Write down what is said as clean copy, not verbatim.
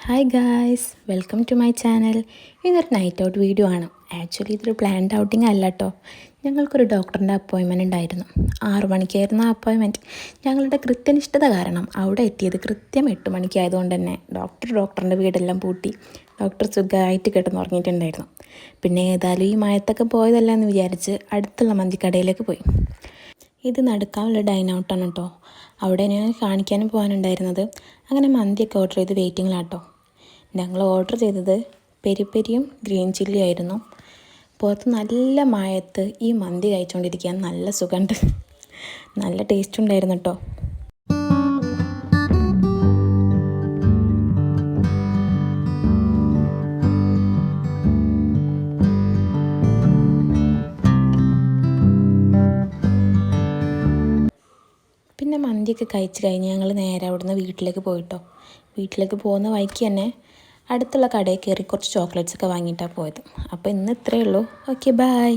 Hi guys, welcome to my channel. ഇതൊരു night out video ആണ്. Actually ഇതൊരു planned outing അല്ല കേട്ടോ. ഞങ്ങൾക്കൊരു ഡോക്ടറിൻ്റെ അപ്പോയിൻമെൻറ്റ് ഉണ്ടായിരുന്നു. 6 മണിക്കായിരുന്നു ആ അപ്പോയിൻമെൻറ്റ്. ഞങ്ങളുടെ കൃത്യനിഷ്ഠത കാരണം അവിടെ എത്തിയത് കൃത്യം 8 മണിക്കായതുകൊണ്ട് തന്നെ ഡോക്ടറിൻ്റെ വീടെല്ലാം പൂട്ടി. ഡോക്ടർ സുഖമായിട്ട് കിടന്നുറങ്ങിയിട്ടുണ്ടായിരുന്നു. പിന്നെ ഏതായാലും ഈ മയത്തൊക്കെ പോയതല്ല എന്ന് വിചാരിച്ച് അടുത്തുള്ള മന്തിക്കടയിലേക്ക് പോയി. ഇത് നടക്കാനുള്ള ഡൈൻ ഔട്ടാണ് കേട്ടോ. അവിടെ ഞാൻ കാണിക്കാനും പോകാനുണ്ടായിരുന്നത്. അങ്ങനെ മന്തിയൊക്കെ ഓർഡർ ചെയ്ത് വെയിറ്റിങ്ങിലാട്ടോ. ഞങ്ങൾ ഓർഡർ ചെയ്തത് പെരി പെരിയും ഗ്രീൻ ചില്ലി ആയിരുന്നു. പുറത്ത് നല്ല മഴയത്ത് ഈ മന്തി കഴിച്ചുകൊണ്ടിരിക്കാൻ നല്ല സുഖമുണ്ട്. നല്ല ടേസ്റ്റ് ഉണ്ടായിരുന്നു കേട്ടോ. പിന്നെ മന്തിയൊക്കെ കഴിച്ച് കഴിഞ്ഞ് ഞങ്ങൾ നേരെ അവിടുന്ന് വീട്ടിലേക്ക് പോയിട്ടോ. വീട്ടിലേക്ക് പോകുന്ന വഴിക്ക് തന്നെ അടുത്തുള്ള കടയിൽ കയറി കുറച്ച് ചോക്ലേറ്റ്സ് ഒക്കെ വാങ്ങിയിട്ടാണ് പോയത്. അപ്പോൾ ഇന്ന് ഇത്രയേ ഉള്ളൂ. Okay, by.